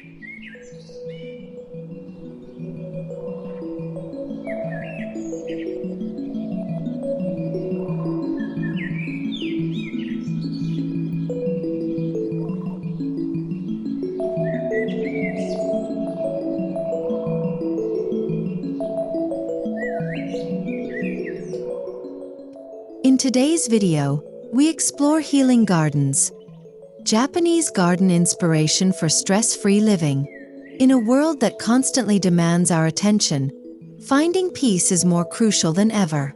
In today's video, we explore healing gardens, Japanese garden inspiration for stress-free living. In a world that constantly demands our attention, finding peace is more crucial than ever.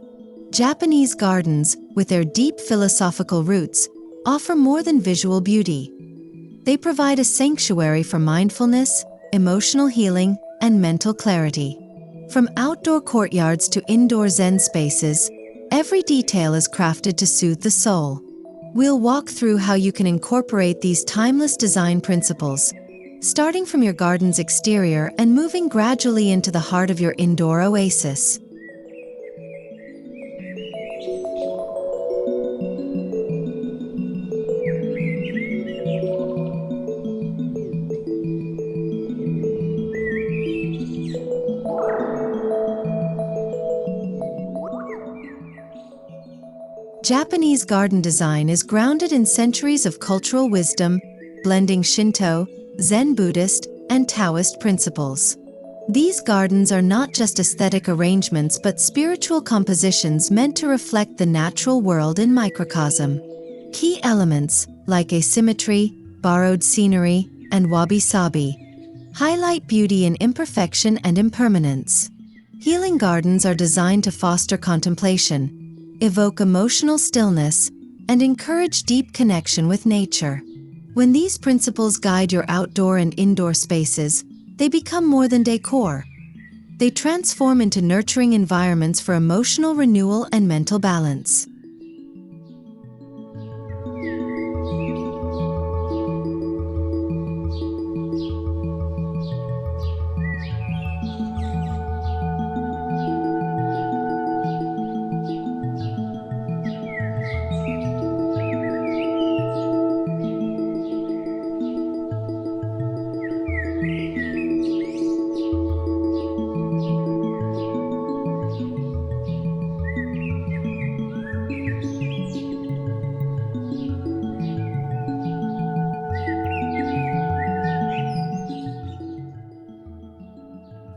Japanese gardens, with their deep philosophical roots, offer more than visual beauty. They provide a sanctuary for mindfulness, emotional healing, and mental clarity. From outdoor courtyards to indoor Zen spaces, every detail is crafted to soothe the soul. We'll walk through how you can incorporate these timeless design principles, starting from your garden's exterior and moving gradually into the heart of your indoor oasis. Japanese garden design is grounded in centuries of cultural wisdom, blending Shinto, Zen Buddhist, and Taoist principles. These gardens are not just aesthetic arrangements but spiritual compositions meant to reflect the natural world in microcosm. Key elements, like asymmetry, borrowed scenery, and wabi-sabi, highlight beauty in imperfection and impermanence. Healing gardens are designed to foster contemplation, evoke emotional stillness, and encourage deep connection with nature. When these principles guide your outdoor and indoor spaces, they become more than decor. They transform into nurturing environments for emotional renewal and mental balance.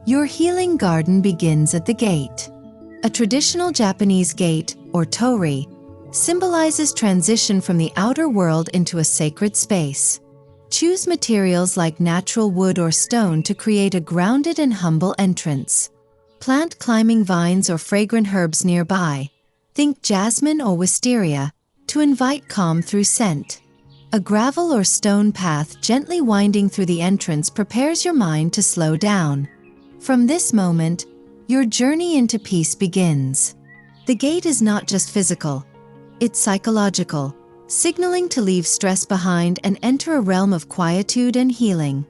Your healing garden begins at the gate. A traditional Japanese gate, or torii, symbolizes transition from the outer world into a sacred space. Choose materials like natural wood or stone to create a grounded and humble entrance. Plant climbing vines or fragrant herbs nearby, think jasmine or wisteria, to invite calm through scent. A gravel or stone path gently winding through the entrance prepares your mind to slow down. From this moment, your journey into peace begins. The gate is not just physical, it's psychological, signaling to leave stress behind and enter a realm of quietude and healing.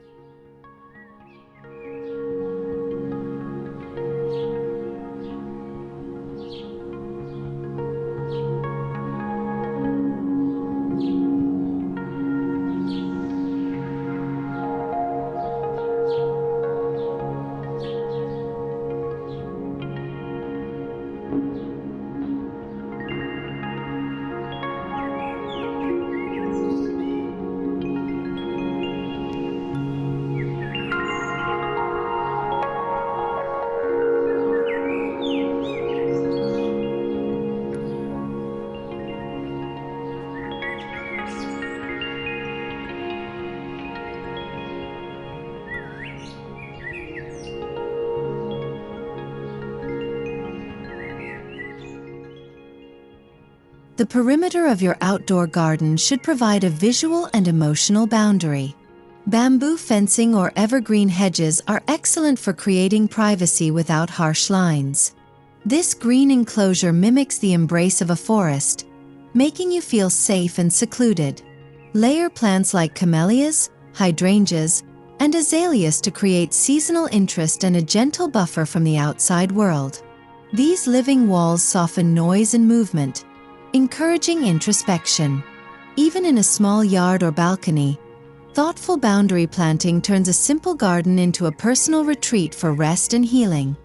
The perimeter of your outdoor garden should provide a visual and emotional boundary. Bamboo fencing or evergreen hedges are excellent for creating privacy without harsh lines. This green enclosure mimics the embrace of a forest, making you feel safe and secluded. Layer plants like camellias, hydrangeas, and azaleas to create seasonal interest and a gentle buffer from the outside world. These living walls soften noise and movement, encouraging introspection. Even in a small yard or balcony, Thoughtful boundary planting turns a simple garden into a personal retreat for rest and healing.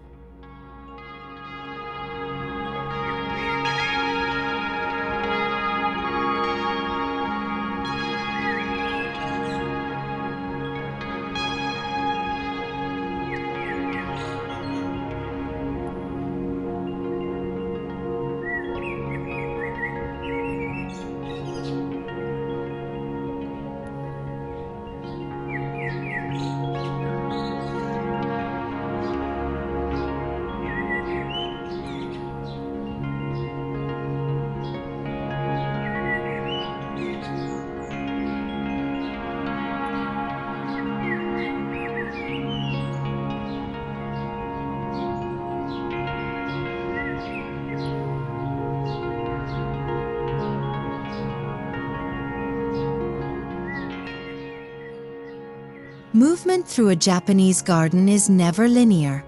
Movement through a Japanese garden is never linear.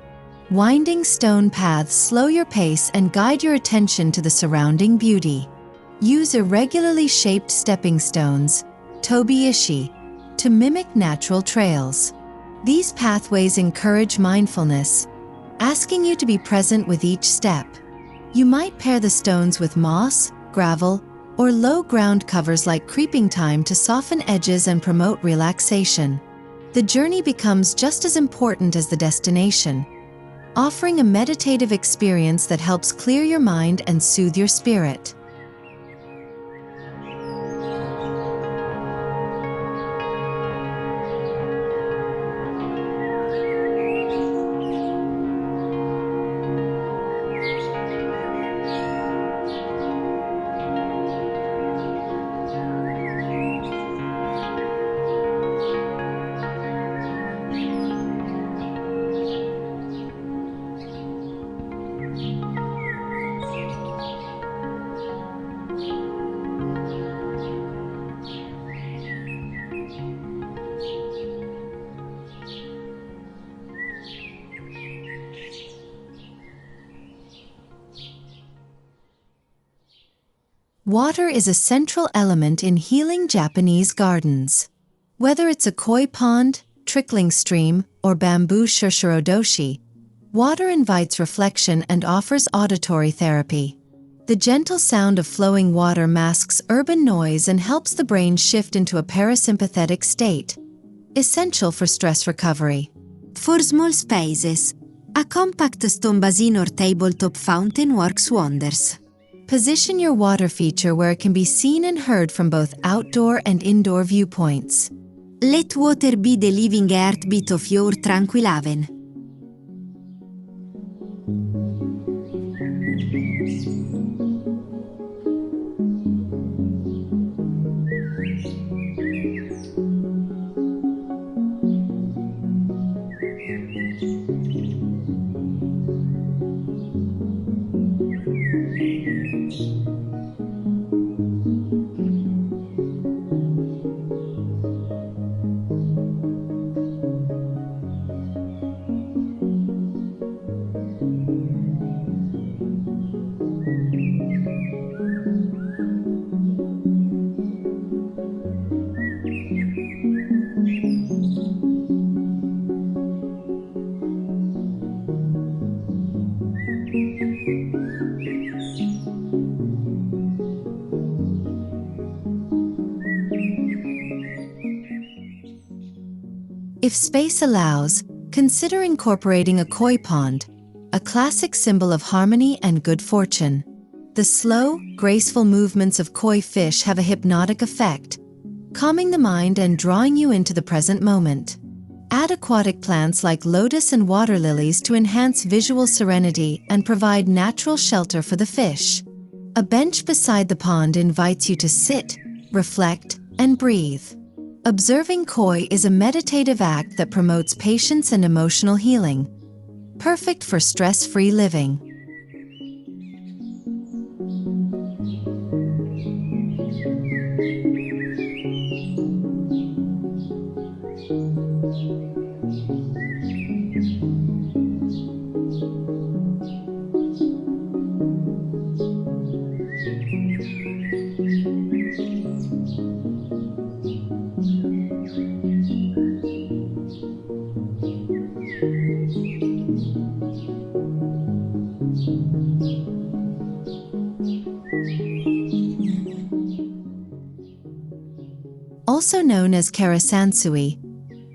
Winding stone paths slow your pace and guide your attention to the surrounding beauty. Use irregularly shaped stepping stones, tobi-ishi, to mimic natural trails. These pathways encourage mindfulness, asking you to be present with each step. You might pair the stones with moss, gravel, or low ground covers like creeping thyme to soften edges and promote relaxation. The journey becomes just as important as the destination, offering a meditative experience that helps clear your mind and soothe your spirit. Water is a central element in healing Japanese gardens. Whether it's a koi pond, trickling stream, or bamboo shushurodoshi, water invites reflection and offers auditory therapy. The gentle sound of flowing water masks urban noise and helps the brain shift into a parasympathetic state, essential for stress recovery. For small spaces, a compact stone basin or tabletop fountain works wonders. Position your water feature where it can be seen and heard from both outdoor and indoor viewpoints. Let water be the living heartbeat of your tranquil haven. If space allows, consider incorporating a koi pond, a classic symbol of harmony and good fortune. The slow, graceful movements of koi fish have a hypnotic effect, calming the mind and drawing you into the present moment. Add aquatic plants like lotus and water lilies to enhance visual serenity and provide natural shelter for the fish. A bench beside the pond invites you to sit, reflect, and breathe. Observing koi is a meditative act that promotes patience and emotional healing, perfect for stress-free living. also known as karasansui,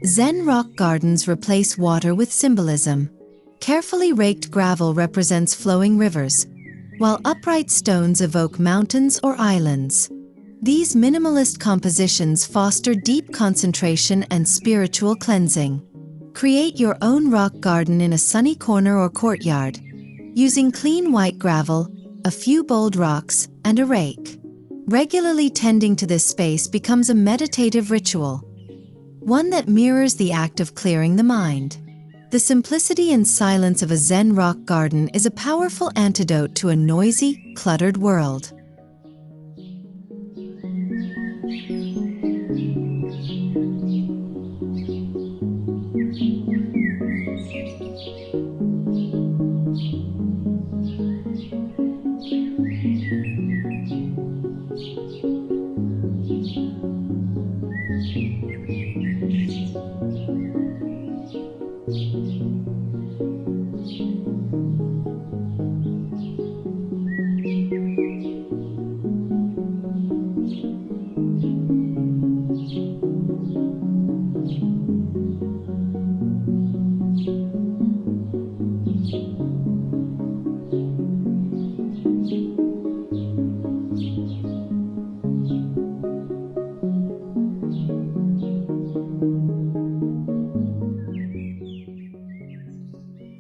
Zen rock gardens replace water with symbolism. Carefully raked gravel represents flowing rivers, while upright stones evoke mountains or islands. These minimalist compositions foster deep concentration and spiritual cleansing. Create your own rock garden in a sunny corner or courtyard, using clean white gravel, a few bold rocks, and a rake. Regularly tending to this space becomes a meditative ritual, one that mirrors the act of clearing the mind. The simplicity and silence of a Zen rock garden is a powerful antidote to a noisy, cluttered world.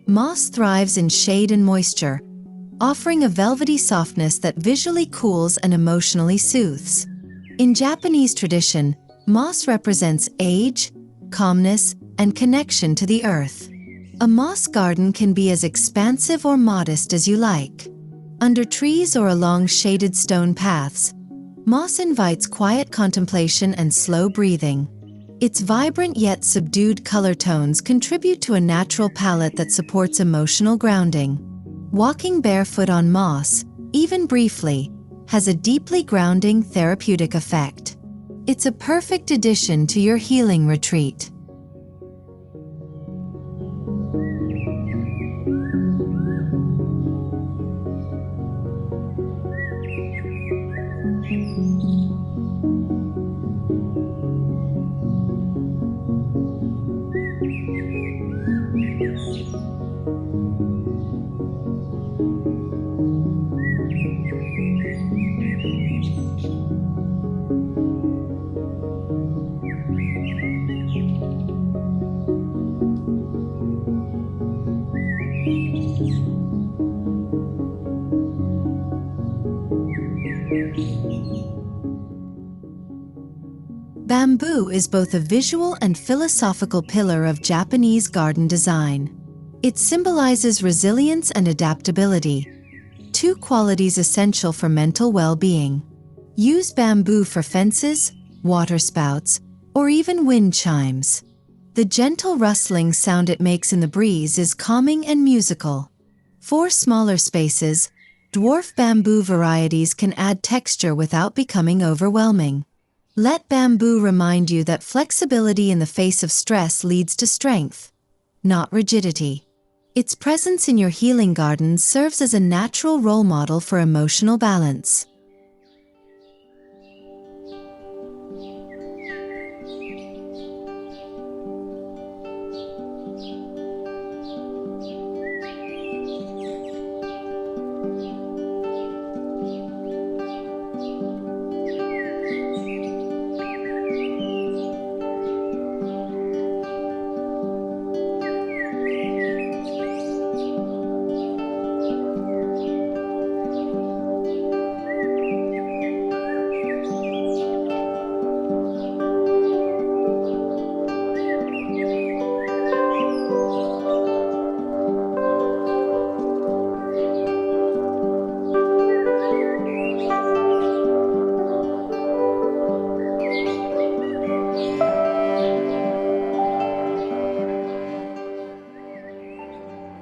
Moss thrives in shade and moisture, offering a velvety softness that visually cools and emotionally soothes. In Japanese tradition, moss represents age, calmness, and connection to the earth. A moss garden can be as expansive or modest as you like. Under trees or along shaded stone paths, moss invites quiet contemplation and slow breathing. Its vibrant yet subdued color tones contribute to a natural palette that supports emotional grounding. Walking barefoot on moss, even briefly, has a deeply grounding therapeutic effect. It's a perfect addition to your healing retreat. Bamboo is both a visual and philosophical pillar of Japanese garden design. It symbolizes resilience and adaptability, two qualities essential for mental well-being. Use bamboo for fences, water spouts, or even wind chimes. The gentle rustling sound it makes in the breeze is calming and musical. For smaller spaces, dwarf bamboo varieties can add texture without becoming overwhelming. Let bamboo remind you that flexibility in the face of stress leads to strength, not rigidity. Its presence in your healing garden serves as a natural role model for emotional balance.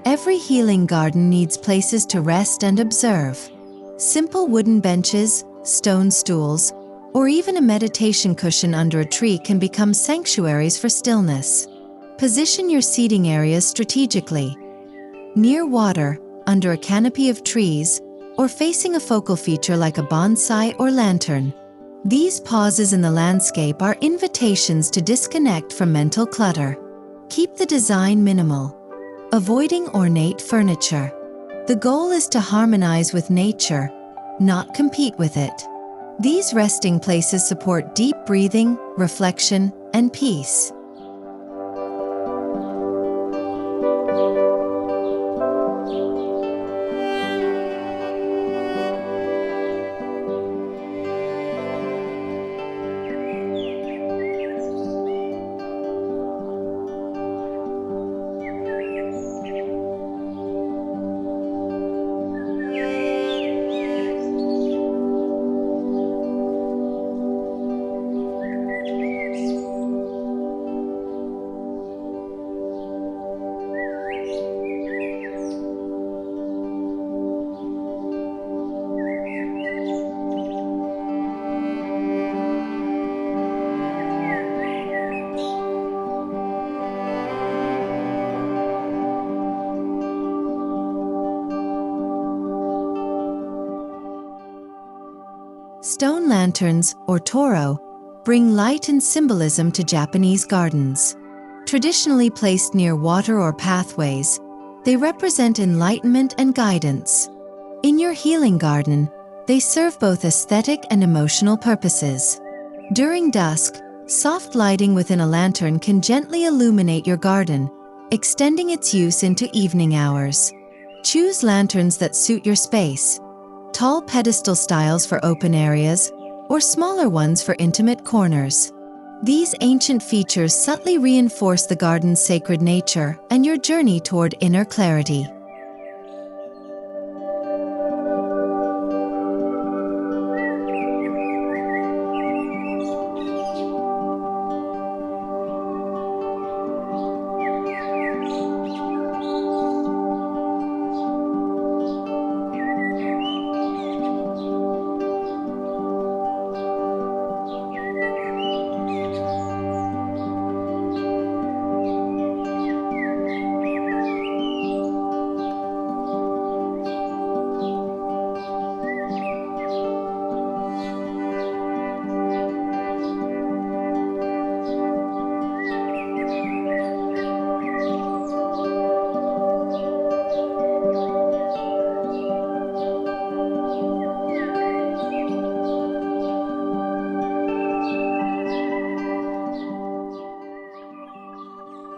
Every healing garden needs places to rest and observe. Simple wooden benches, stone stools, or even a meditation cushion under a tree can become sanctuaries for stillness. Position your seating areas strategically. Near water, under a canopy of trees, or facing a focal feature like a bonsai or lantern. These pauses in the landscape are invitations to disconnect from mental clutter. Keep the design minimal, avoiding ornate furniture. The goal is to harmonize with nature, not compete with it. These resting places support deep breathing, reflection, and peace. Stone lanterns, or toro, bring light and symbolism to Japanese gardens. Traditionally placed near water or pathways, they represent enlightenment and guidance. In your healing garden, they serve both aesthetic and emotional purposes. During dusk, soft lighting within a lantern can gently illuminate your garden, extending its use into evening hours. Choose lanterns that suit your space. Tall pedestal styles for open areas, or smaller ones for intimate corners. These ancient features subtly reinforce the garden's sacred nature and your journey toward inner clarity.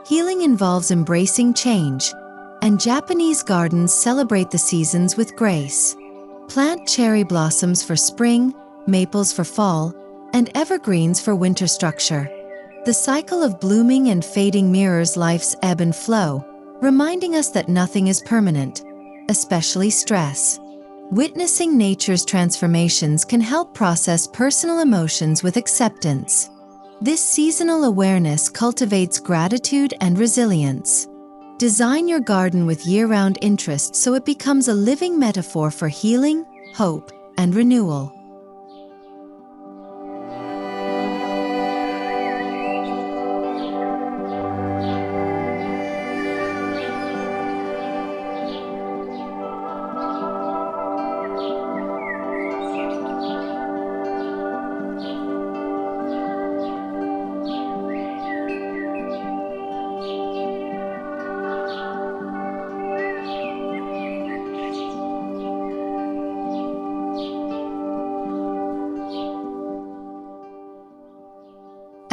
Healing involves embracing change, and Japanese gardens celebrate the seasons with grace. Plant cherry blossoms for spring, maples for fall, and evergreens for winter structure. The cycle of blooming and fading mirrors life's ebb and flow, reminding us that nothing is permanent, especially stress. Witnessing nature's transformations can help process personal emotions with acceptance. This seasonal awareness cultivates gratitude and resilience. Design your garden with year-round interest so it becomes a living metaphor for healing, hope, and renewal.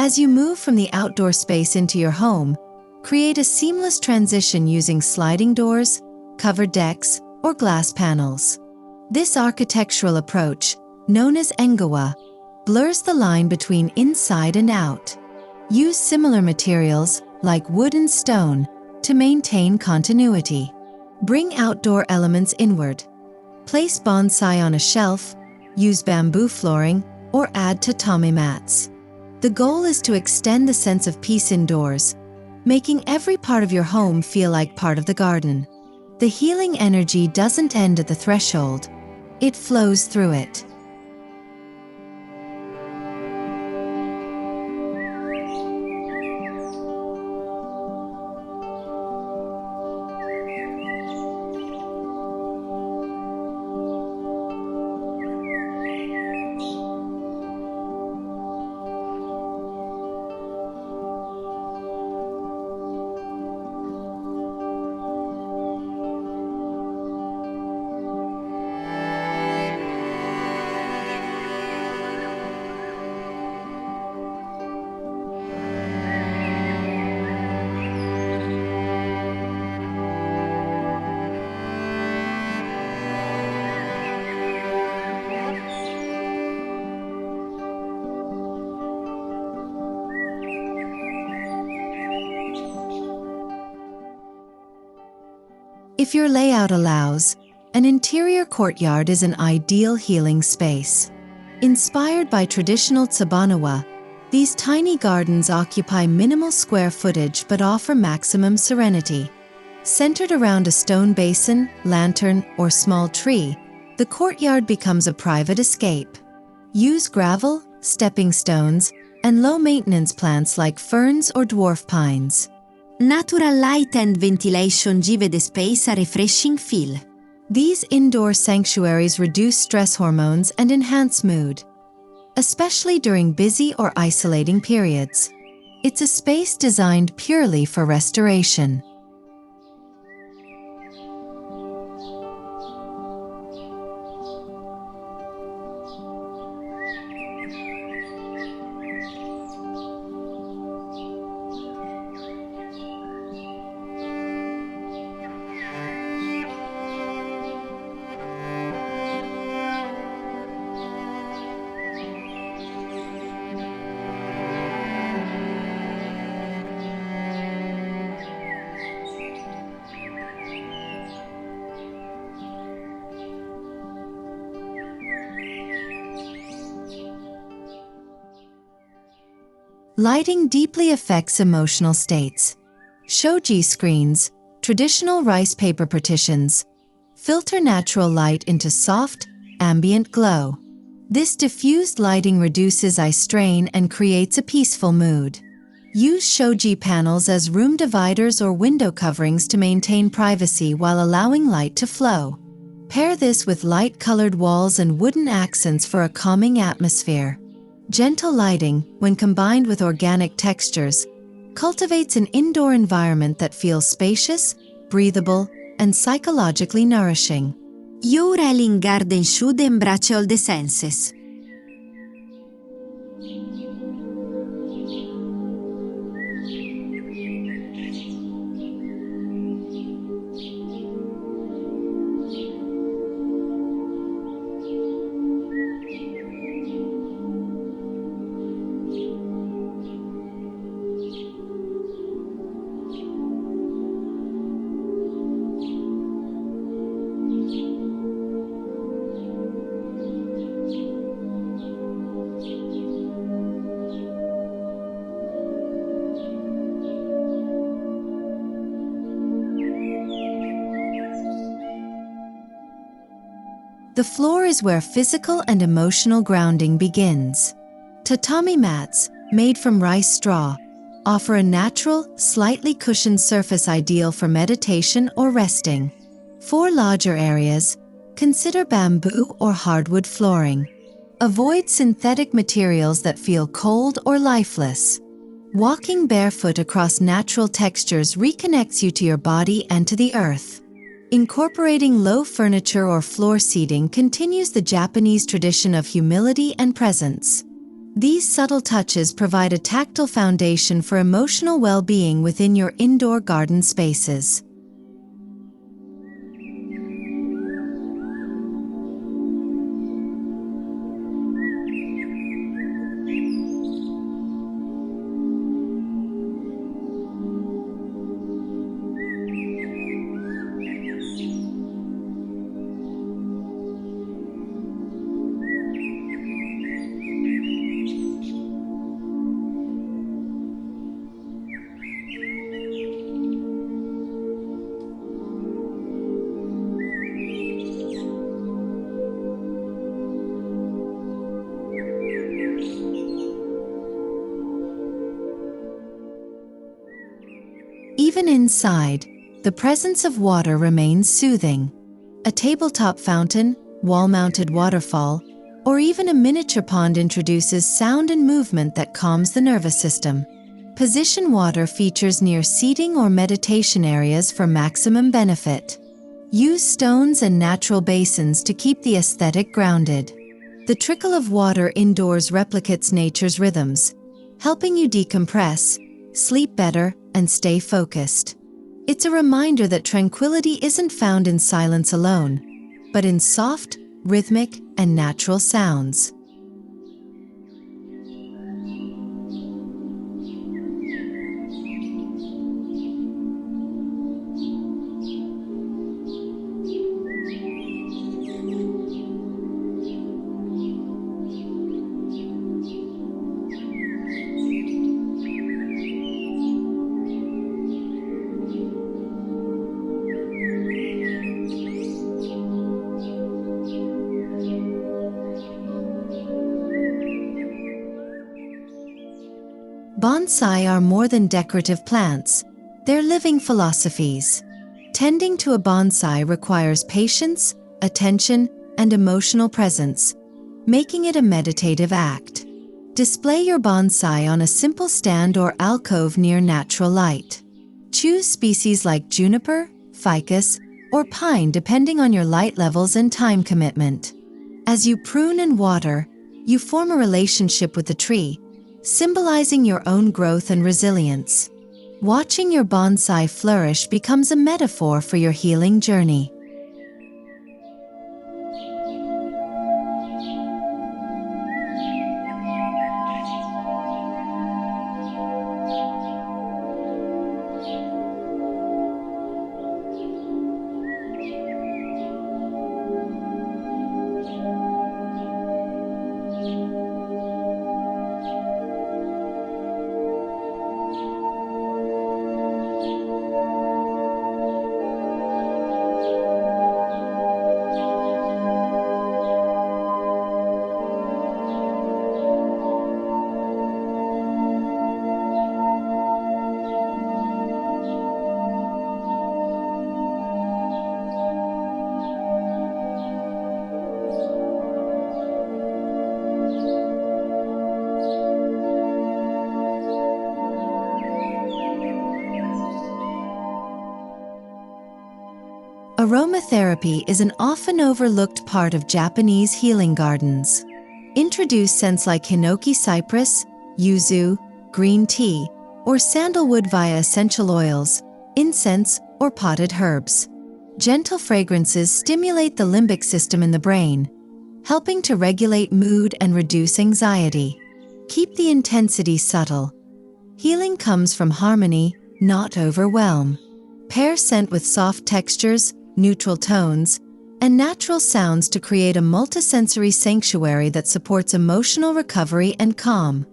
As you move from the outdoor space into your home, create a seamless transition using sliding doors, covered decks, or glass panels. This architectural approach, known as engawa, blurs the line between inside and out. Use similar materials, like wood and stone, to maintain continuity. Bring outdoor elements inward. Place bonsai on a shelf, use bamboo flooring, or add tatami mats. The goal is to extend the sense of peace indoors, making every part of your home feel like part of the garden. The healing energy doesn't end at the threshold, it flows through it. If your layout allows, an interior courtyard is an ideal healing space. Inspired by traditional Tsubanawa, these tiny gardens occupy minimal square footage but offer maximum serenity. Centered around a stone basin, lantern, or small tree, the courtyard becomes a private escape. Use gravel, stepping stones, and low-maintenance plants like ferns or dwarf pines. Natural light and ventilation give the space a refreshing feel. These indoor sanctuaries reduce stress hormones and enhance mood, especially during busy or isolating periods. It's a space designed purely for restoration. Lighting deeply affects emotional states. Shoji-screens, traditional rice paper partitions, filter natural light into soft, ambient glow. This diffused lighting reduces eye strain and creates a peaceful mood. Use shoji panels as room dividers or window coverings to maintain privacy while allowing light to flow. Pair this with light-colored walls and wooden accents for a calming atmosphere. Gentle lighting, when combined with organic textures, cultivates an indoor environment that feels spacious, breathable, and psychologically nourishing. Your Healing Garden should embrace all the senses. The floor is where physical and emotional grounding begins. Tatami mats, made from rice straw, offer a natural, slightly cushioned surface ideal for meditation or resting. For larger areas, consider bamboo or hardwood flooring. Avoid synthetic materials that feel cold or lifeless. Walking barefoot across natural textures reconnects you to your body and to the earth. Incorporating low furniture or floor seating continues the Japanese tradition of humility and presence. These subtle touches provide a tactile foundation for emotional well-being within your indoor garden spaces. Even inside, the presence of water remains soothing. A tabletop fountain, wall-mounted waterfall, or even a miniature pond introduces sound and movement that calms the nervous system. Position water features near seating or meditation areas for maximum benefit. Use stones and natural basins to keep the aesthetic grounded. The trickle of water indoors replicates nature's rhythms, helping you decompress, sleep better, and stay focused. It's a reminder that tranquility isn't found in silence alone, but in soft, rhythmic, and natural sounds. Bonsai are more than decorative plants. They're living philosophies. Tending to a bonsai requires patience, attention, and emotional presence, making it a meditative act. Display your bonsai on a simple stand or alcove near natural light. Choose species like juniper, ficus, or pine depending on your light levels and time commitment. As you prune and water, you form a relationship with the tree, symbolizing your own growth and resilience. Watching your bonsai flourish becomes a metaphor for your healing journey. Aromatherapy is an often overlooked part of Japanese healing gardens. Introduce scents like hinoki cypress, yuzu, green tea, or sandalwood via essential oils, incense, or potted herbs. Gentle fragrances stimulate the limbic system in the brain, helping to regulate mood and reduce anxiety. Keep the intensity subtle. Healing comes from harmony, not overwhelm. Pair scent with soft textures, neutral tones, and natural sounds to create a multisensory sanctuary that supports emotional recovery and calm.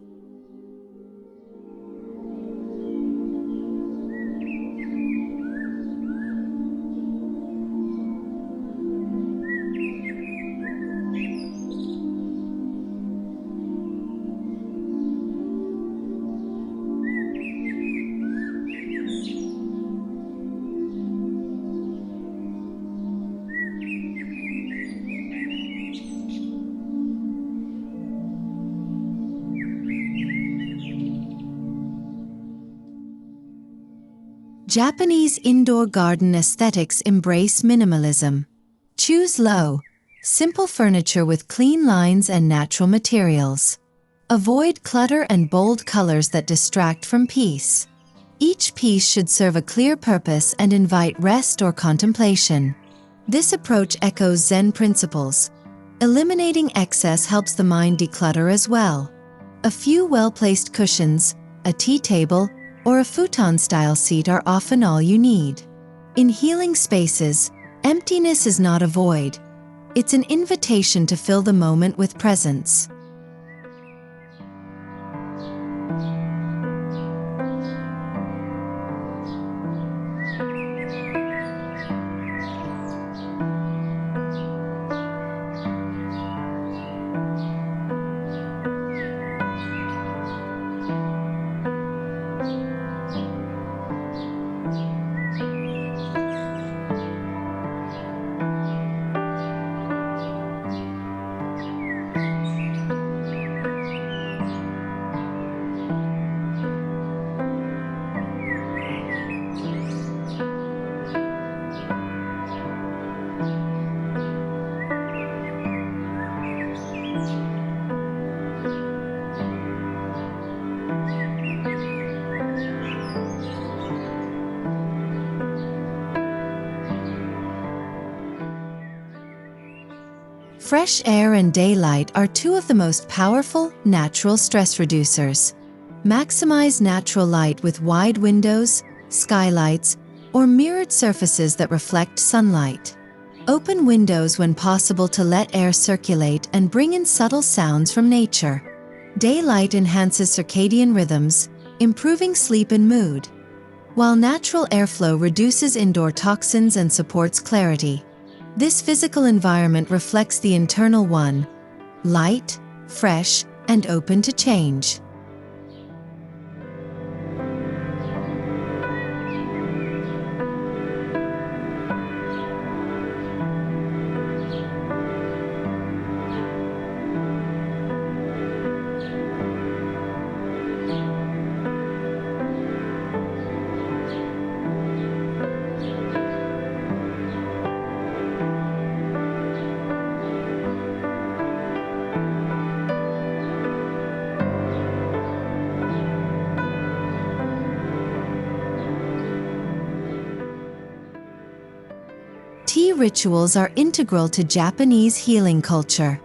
Japanese indoor garden aesthetics embrace minimalism. Choose low, simple furniture with clean lines and natural materials. Avoid clutter and bold colors that distract from peace. Each piece should serve a clear purpose and invite rest or contemplation. This approach echoes Zen principles. Eliminating excess helps the mind declutter as well. A few well-placed cushions, a tea table, or a futon-style seat are often all you need. In healing spaces, emptiness is not a void. It's an invitation to fill the moment with presence. Fresh air and daylight are two of the most powerful, natural stress reducers. Maximize natural light with wide windows, skylights, or mirrored surfaces that reflect sunlight. Open windows when possible to let air circulate and bring in subtle sounds from nature. Daylight enhances circadian rhythms, improving sleep and mood, while natural airflow reduces indoor toxins and supports clarity. This physical environment reflects the internal one: light, fresh, and open to change. Tea rituals are integral to Japanese healing culture.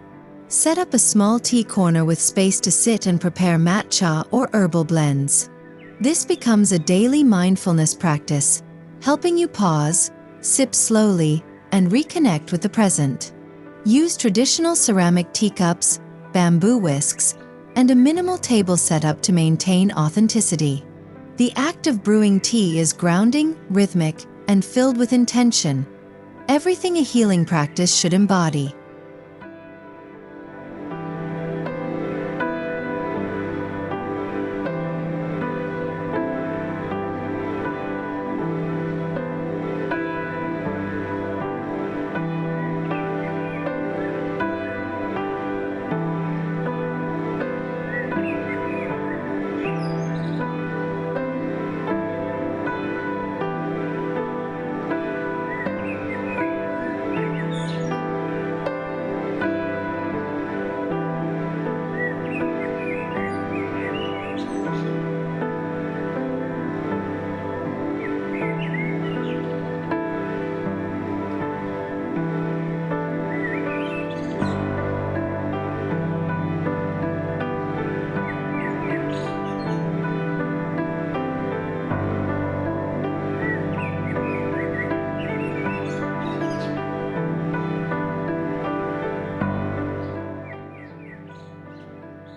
Set up a small tea corner with space to sit and prepare matcha or herbal blends. This becomes a daily mindfulness practice, helping you pause, sip slowly, and reconnect with the present. Use traditional ceramic teacups, bamboo whisks, and a minimal table setup to maintain authenticity. The act of brewing tea is grounding, rhythmic, and filled with intention, everything a healing practice should embody.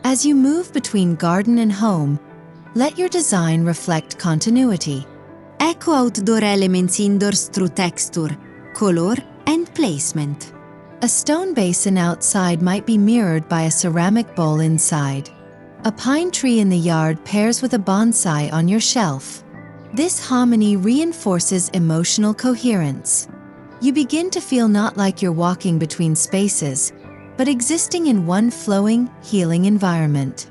As you move between garden and home, let your design reflect continuity. Echo outdoor elements indoors through texture, color, and placement. A stone basin outside might be mirrored by a ceramic bowl inside. A pine tree in the yard pairs with a bonsai on your shelf. This harmony reinforces emotional coherence. You begin to feel not like you're walking between spaces, but existing in one flowing, healing environment.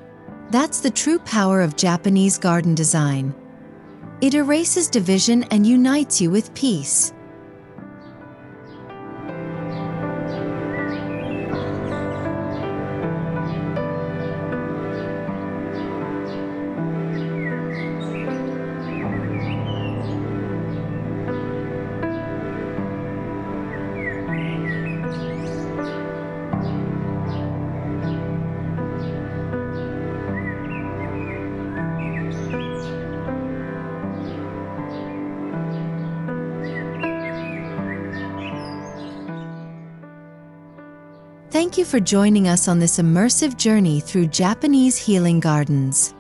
That's the true power of Japanese garden design. It erases division and unites you with peace. Thank you for joining us on this immersive journey through Japanese healing gardens.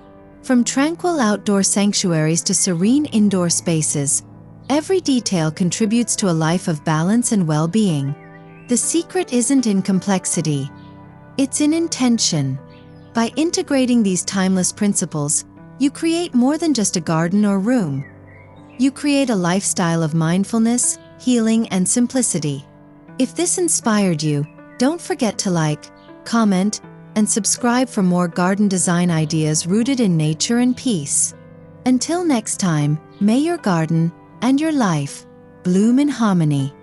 From tranquil outdoor sanctuaries to serene indoor spaces, every detail contributes to a life of balance and well-being. The secret isn't in complexity, it's in intention. By integrating these timeless principles, you create more than just a garden or room. You create a lifestyle of mindfulness, healing, and simplicity. If this inspired you, don't forget to like, comment, and subscribe for more garden design ideas rooted in nature and peace. Until next time, may your garden and your life bloom in harmony.